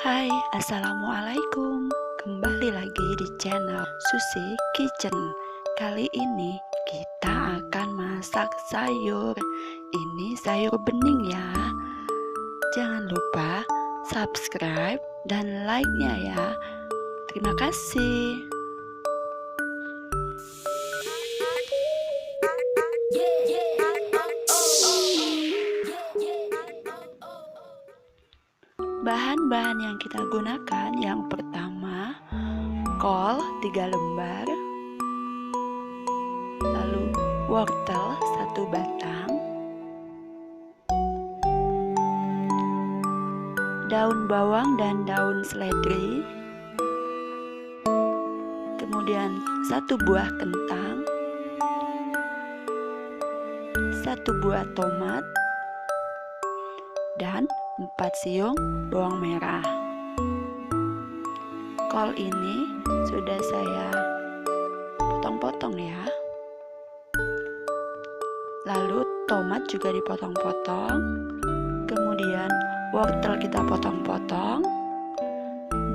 Hai, assalamualaikum. Kembali lagi di channel Susi Kitchen. Kali ini kita akan masak sayur. Ini sayur bening ya. Jangan lupa subscribe dan like-nya ya. Terima kasih. Bahan-bahan yang kita gunakan, yang pertama kol 3 lembar, lalu wortel 1 batang, daun bawang dan daun seledri, kemudian 1 buah kentang, 1 buah tomat, dan 4 siung bawang merah. Kol ini sudah saya potong-potong ya. Lalu tomat juga dipotong-potong. Kemudian wortel kita potong-potong.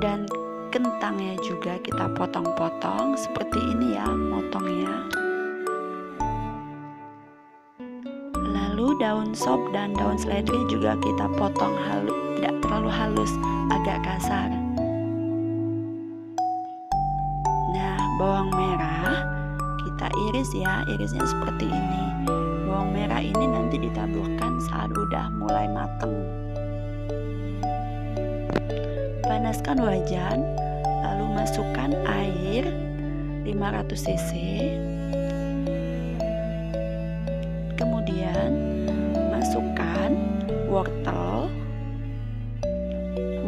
Dan kentangnya juga kita potong-potong. Seperti ini ya motongnya. Lalu daun sop dan daun seledri juga kita potong halus, tidak terlalu halus, agak kasar. Nah, bawang merah kita iris ya, irisnya seperti ini. Bawang merah ini nanti ditaburkan saat udah mulai matang. Panaskan wajan, lalu masukkan air 500 cc. Kemudian masukkan wortel.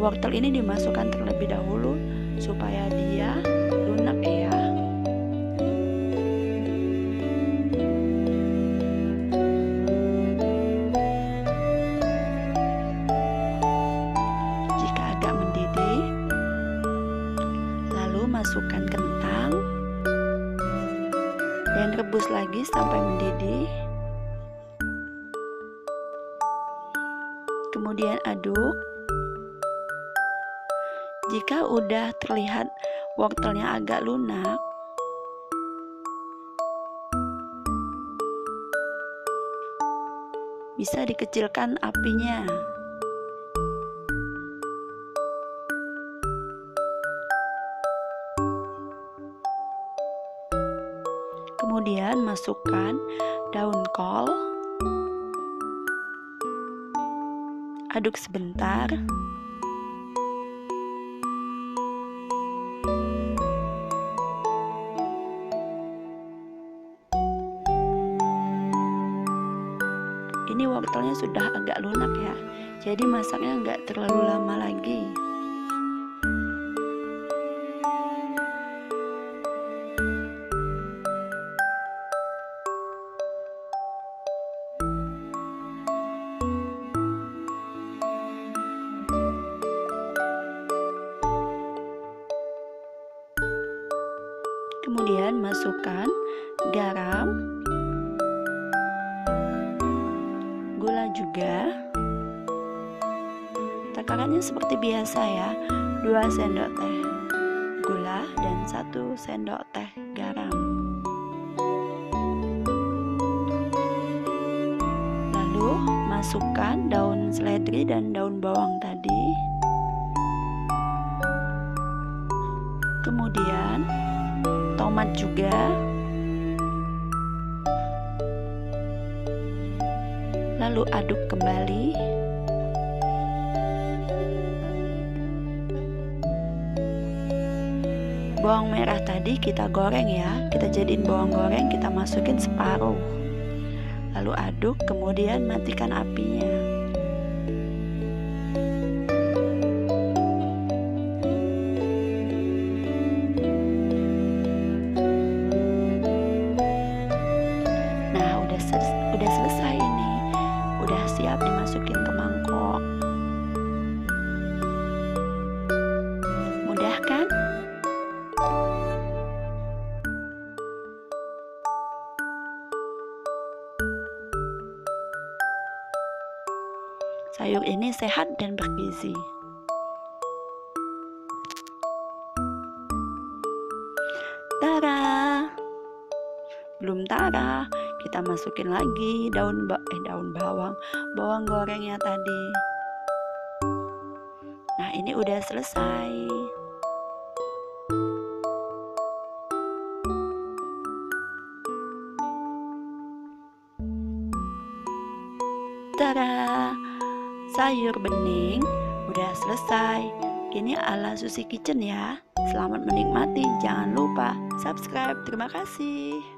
Wortel ini dimasukkan terlebih dahulu supaya dia lunak ya. Jika agak mendidih, lalu masukkan kentang dan rebus lagi sampai mendidih. Kemudian aduk. Jika udah terlihat wortelnya agak lunak, bisa dikecilkan apinya. Kemudian masukkan daun kol. Aduk sebentar. Ini wortelnya sudah agak lunak ya, jadi masaknya nggak terlalu lama lagi. Kemudian masukkan garam, gula juga. Takarannya seperti biasa ya, 2 sendok teh gula dan 1 sendok teh garam. Lalu masukkan daun seledri dan daun bawang tadi. Kemudian tomat juga. Lalu aduk kembali. Bawang merah tadi kita goreng ya, kita jadiin bawang goreng, kita masukin separuh. Lalu aduk, kemudian matikan apinya. Udah selesai ini, udah siap dimasukin ke mangkok. Mudah kan? Sayur ini sehat dan bergizi. Tara. Belum tara, kita masukin lagi daun bawang, bawang gorengnya tadi. Nah, ini udah selesai. Tara, sayur bening udah selesai. Ini ala Susi Kitchen ya. Selamat menikmati, jangan lupa subscribe. Terima kasih.